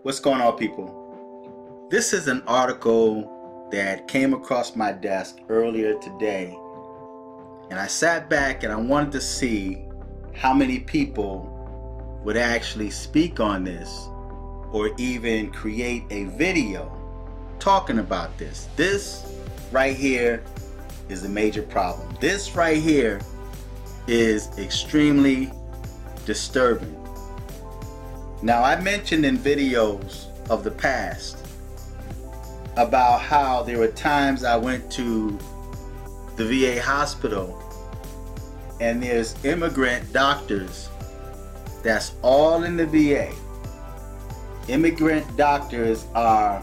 What's going on, people? This is an article that came across my desk earlier today, and I sat back and I wanted to see how many people would actually speak on this or even create a video talking about this. This right here is a major problem. This right here is extremely disturbing. Now, I mentioned in videos of the past about how there were times I went to the VA hospital and there's immigrant doctors that's all in the VA. Immigrant doctors are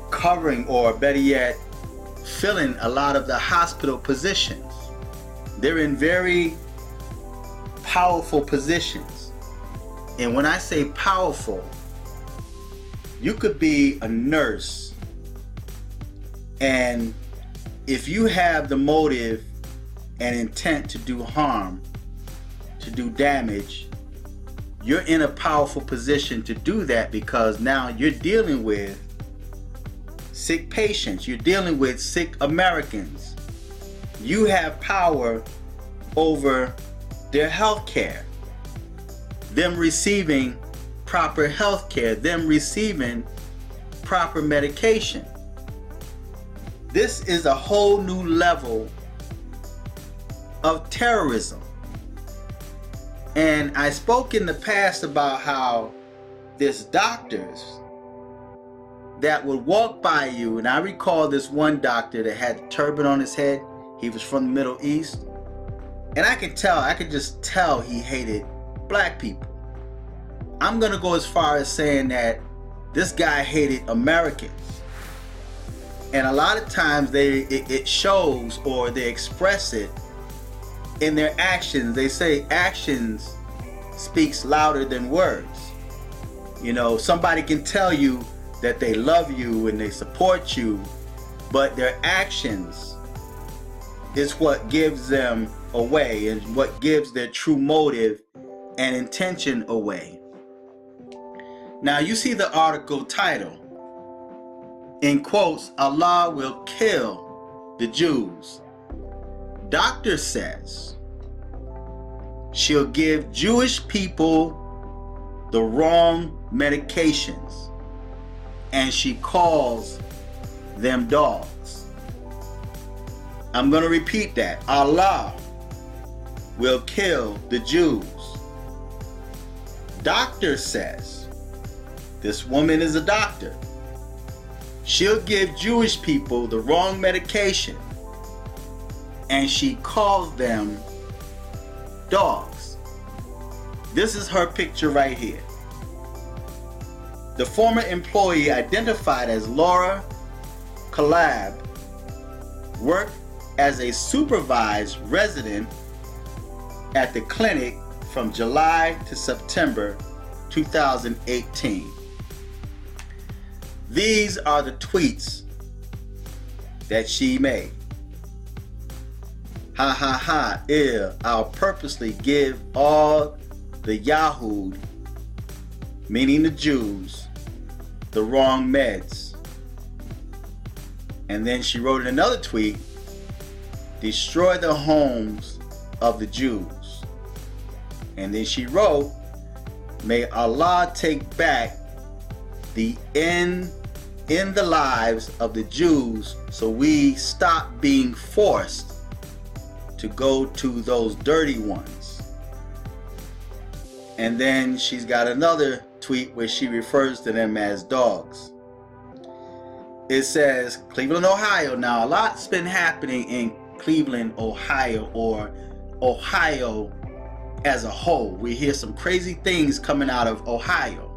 covering, or better yet, filling a lot of the hospital positions. They're in very powerful positions. And when I say powerful, you could be a nurse, and if you have the motive and intent to do harm, to do damage, you're in a powerful position to do that, because now you're dealing with sick patients, you're dealing with sick Americans. You have power over their health care, them receiving proper health care, them receiving proper medication. This is a whole new level of terrorism. And I spoke in the past about how there's doctors that would walk by you, and I recall this one doctor that had a turban on his head. He was from the Middle East, and I could just tell he hated black people. I'm gonna go as far as saying that this guy hated Americans, and a lot of times it shows, or they express it in their actions. They say actions speaks louder than words. You know, somebody can tell you that they love you and they support you, but their actions is what gives them away, and what gives their true motive and intention away. Now, you see the article title, in quotes, "Allah will kill the Jews. Doctor says she'll give Jewish people the wrong medications, and she calls them dogs." I'm going to repeat that. Allah will kill the Jews. Doctor says, this woman is a doctor, she'll give Jewish people the wrong medication, and she calls them dogs. This is her picture right here. The former employee, identified as Laura Calab, worked as a supervised resident at the clinic from July to September 2018. These are the tweets that she made. Ha ha ha, ew, I'll purposely give all the Yahud, meaning the Jews, the wrong meds. And then she wrote in another tweet, destroy the homes of the Jews. And then she wrote, may Allah take back the end in the lives of the Jews, so we stop being forced to go to those dirty ones. And then she's got another tweet where she refers to them as dogs. It says, Cleveland, Ohio. Now, a lot's been happening in Cleveland, Ohio, or Ohio as a whole. We hear some crazy things coming out of Ohio.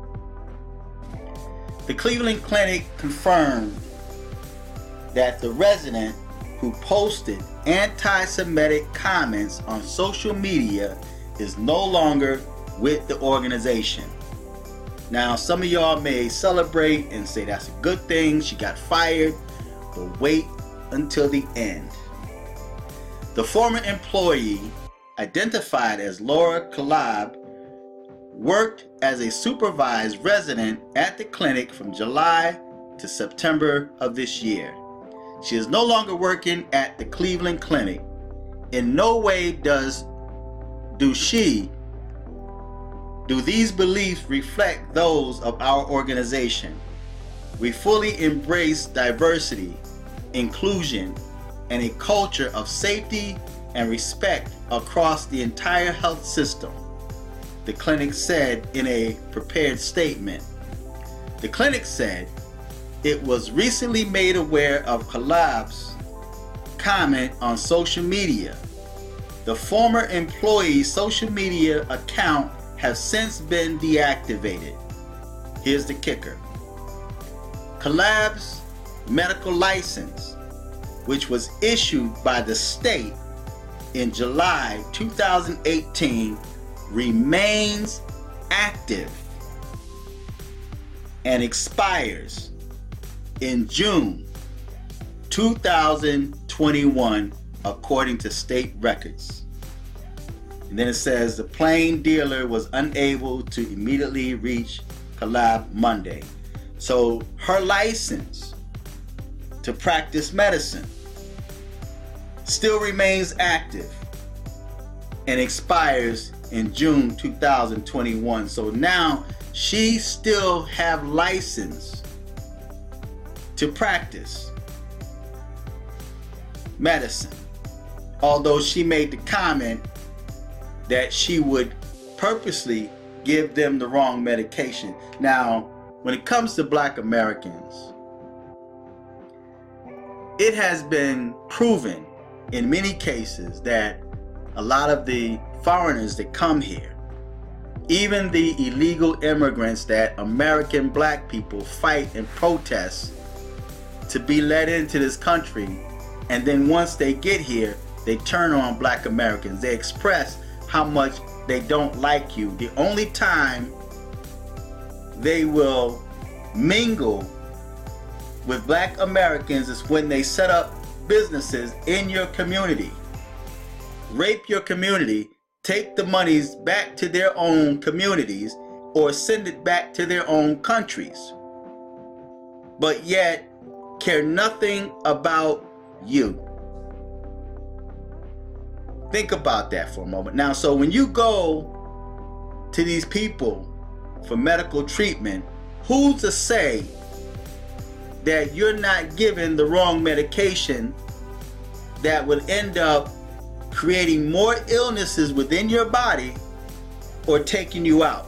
The Cleveland Clinic confirmed that the resident who posted anti-Semitic comments on social media is no longer with the organization. Now, some of y'all may celebrate and say that's a good thing, she got fired, but wait until the end. The former employee, identified as Laura Calab, worked as a supervised resident at the clinic from July to September of this year. She is no longer working at the Cleveland Clinic. In no way do these beliefs reflect those of our organization. We fully embrace diversity, inclusion, and a culture of safety and respect across the entire health system, the clinic said in a prepared statement. The clinic said it was recently made aware of Kalab's comment on social media. The former employee's social media account has since been deactivated. Here's the kicker. Kalab's medical license, which was issued by the state in July 2018, remains active and expires in June 2021 according to state records. And then it says the plain dealer was unable to immediately reach Kalab Monday. So her license to practice medicine still remains active and expires in June 2021. So now she still have license to practice medicine, although she made the comment that she would purposely give them the wrong medication. Now, when it comes to Black Americans, it has been proven in many cases that a lot of the foreigners that come here, even the illegal immigrants that American Black people fight and protest to be let into this country, and then once they get here, they turn on Black Americans. They express how much they don't like you. The only time they will mingle with Black Americans is when they set up businesses in your community, rape your community, take the monies back to their own communities, or send it back to their own countries, but yet care nothing about you. Think about that for a moment. Now, so when you go to these people for medical treatment, who's to say that you're not given the wrong medication that would end up creating more illnesses within your body or taking you out?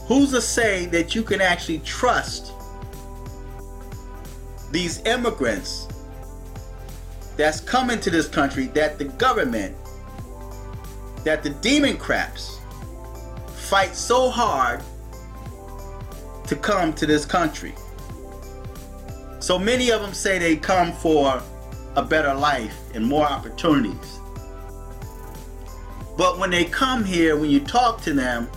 Who's to say that you can actually trust these immigrants that's coming to this country, that the government, that the Democrats fight so hard to come to this country? So many of them say they come for a better life and more opportunities. But when they come here, when you talk to them,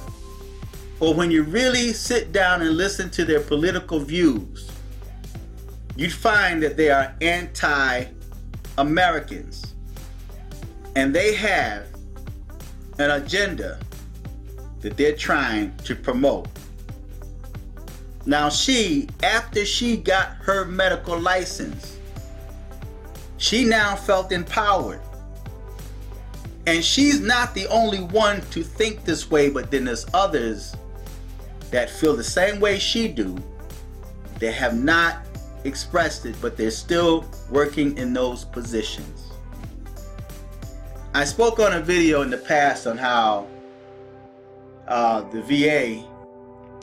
or when you really sit down and listen to their political views, you find that they are anti-Americans. And they have an agenda that they're trying to promote. Now she, after she got her medical license, she now felt empowered. And she's not the only one to think this way, but then there's others that feel the same way she do. They have not expressed it, but they're still working in those positions. I spoke on a video in the past on how the VA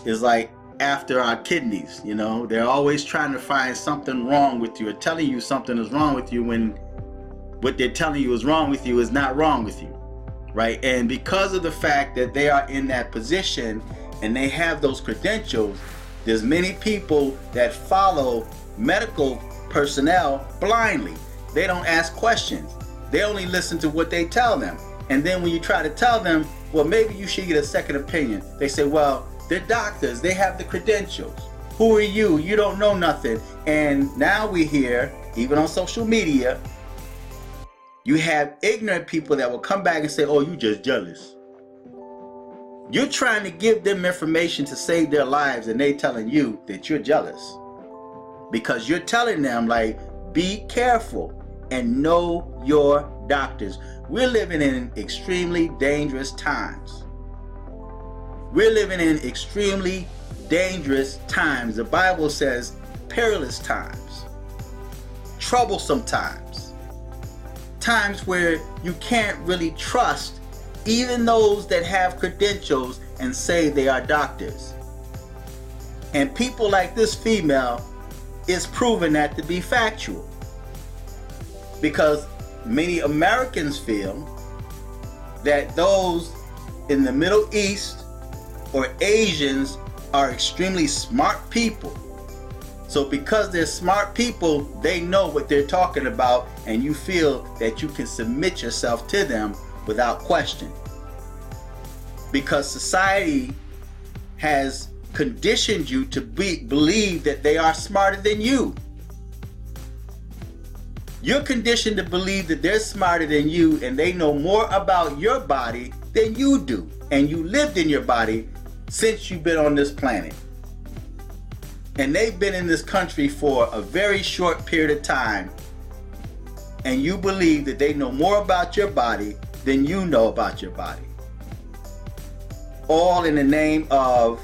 is like after our kidneys. You know, they're always trying to find something wrong with you, or telling you something is wrong with you when what they're telling you is wrong with you is not wrong with you, right? And because of the fact that they are in that position and they have those credentials, there's many people that follow medical personnel blindly. They don't ask questions. They only listen to what they tell them. And then when you try to tell them, well, maybe you should get a second opinion, they say, well, they're doctors, they have the credentials. Who are you? You don't know nothing. And now we hear, even on social media, you have ignorant people that will come back and say, oh, you just jealous. You're trying to give them information to save their lives, and they telling you that you're jealous because you're telling them, like, be careful and know your doctors. We're living in extremely dangerous times. We're living in extremely dangerous times. The Bible says perilous times, troublesome times, times where you can't really trust even those that have credentials and say they are doctors. And people like this female is proving that to be factual, because many Americans feel that those in the Middle East or Asians are extremely smart people. So because they're smart people, they know what they're talking about, and you feel that you can submit yourself to them without question. Because society has conditioned you to believe that they are smarter than you. You're conditioned to believe that they're smarter than you, and they know more about your body than you do. And you lived in your body since you've been on this planet. And they've been in this country for a very short period of time. And you believe that they know more about your body than you know about your body. All in the name of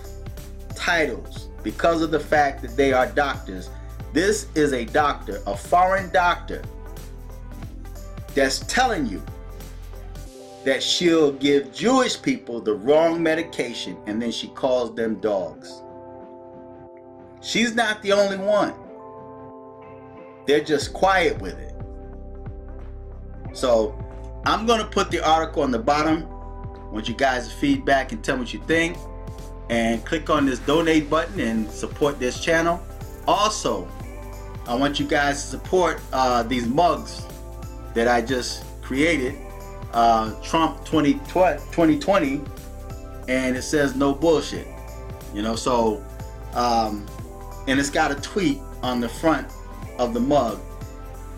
titles, because of the fact that they are doctors. This is a doctor, a foreign doctor, that's telling you that she'll give Jewish people the wrong medication, and then she calls them dogs. She's not the only one. They're just quiet with it. So I'm going to put the article on the bottom. I want you guys to feedback and tell me what you think, and click on this donate button and support this channel. Also, I want you guys to support these mugs that I just created, Trump 2020, and it says no bullshit, you know. So and it's got a tweet on the front of the mug.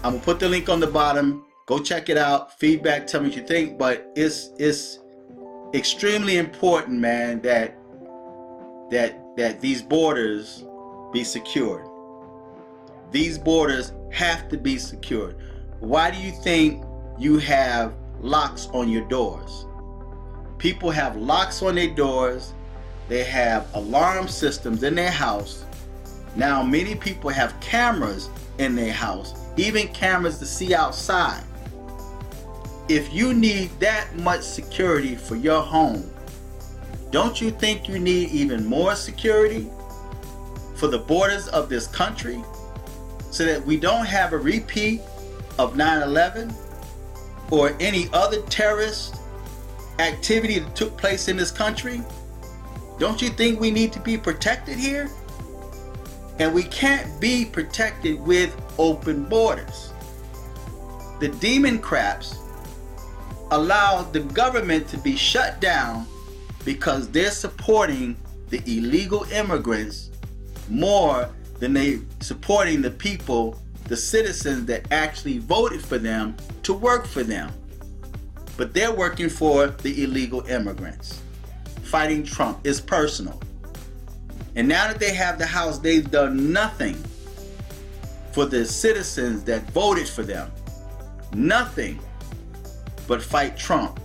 I'm gonna put the link on the bottom. Go check it out. Feedback, tell me what you think. But it's extremely important, man, that these borders be secured. These borders have to be secured. Why do you think you have locks on your doors? People have locks on their doors. They have alarm systems in their house. Now many people have cameras in their house, even cameras to see outside. If you need that much security for your home, don't you think you need even more security for the borders of this country, so that we don't have a repeat of 9/11 or any other terrorist activity that took place in this country? Don't you think we need to be protected here? And we can't be protected with open borders. The Democrats allowed the government to be shut down because they're supporting the illegal immigrants more than they supporting the people, the citizens that actually voted for them to work for them. But they're working for the illegal immigrants. Fighting Trump is personal. And now that they have the House, they've done nothing for the citizens that voted for them. Nothing but fight Trump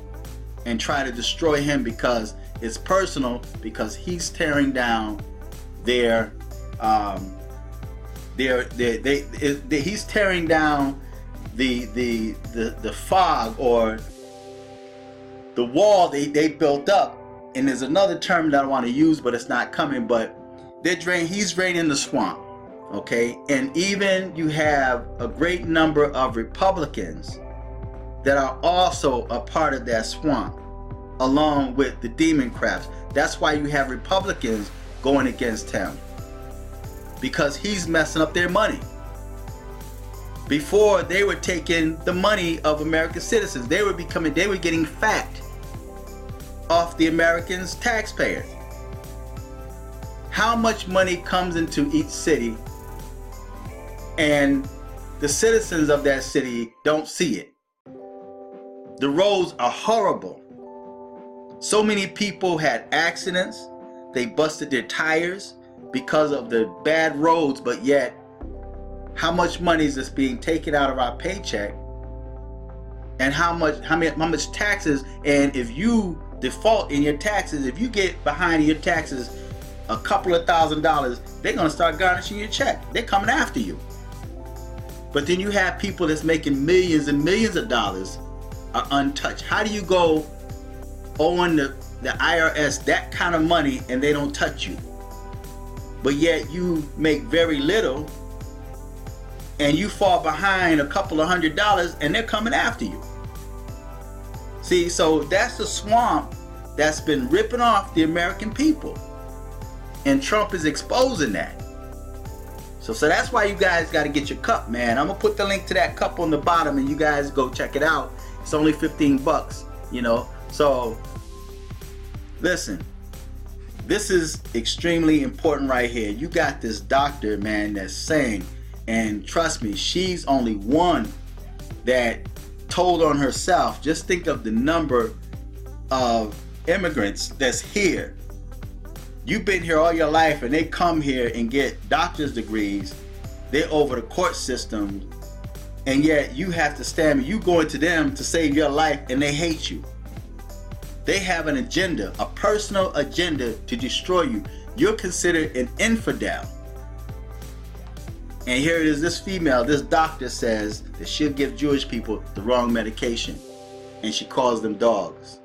and try to destroy him, because it's personal, because he's tearing down he's tearing down the fog, or the wall they built up. And there's another term that I want to use, but it's not coming. But he's draining the swamp, okay? And even you have a great number of Republicans that are also a part of that swamp, along with the Democrats. That's why you have Republicans going against him, because he's messing up their money. Before, they were taking the money of American citizens. They were getting fat off the Americans' taxpayers. How much money comes into each city, and the citizens of that city don't see it? The roads are horrible. So many people had accidents. They busted their tires because of the bad roads, but yet how much money is this being taken out of our paycheck, and how much taxes? And if you default in your taxes, if you get behind in your taxes a couple of $1,000s, they're gonna start garnishing your check. They're coming after you. But then you have people that's making millions and millions of dollars are untouched. How do you go owing the IRS that kind of money and they don't touch you? But yet you make very little and you fall behind a couple of $100s and they're coming after you. See, so that's the swamp that's been ripping off the American people. And Trump is exposing that. So that's why you guys got to get your cup, man. I'm going to put the link to that cup on the bottom and you guys go check it out. It's only 15 bucks, you know. So listen, this is extremely important right here. You got this doctor, man, that's saying, and trust me, she's only one that told on herself. Just think of the number of immigrants that's here. You've been here all your life and they come here and get doctor's degrees. They're over the court system, and yet you have to stand, you going to them to save your life and they hate you. They have an agenda, a personal agenda to destroy you. You're considered an infidel. And here it is, this female, this doctor says that she'll give Jewish people the wrong medication, and she calls them dogs.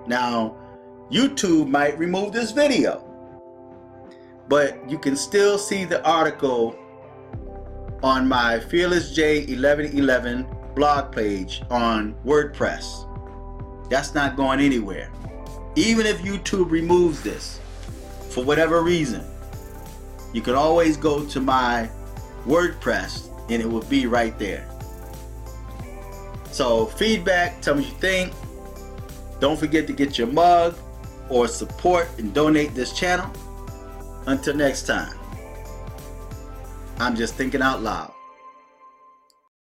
Now, YouTube might remove this video, but you can still see the article on my Fearless J1111 blog page on WordPress. That's not going anywhere. Even if YouTube removes this for whatever reason, you can always go to my WordPress and it will be right there. So feedback, tell me what you think. Don't forget to get your mug or support and donate this channel. Until next time, I'm just thinking out loud.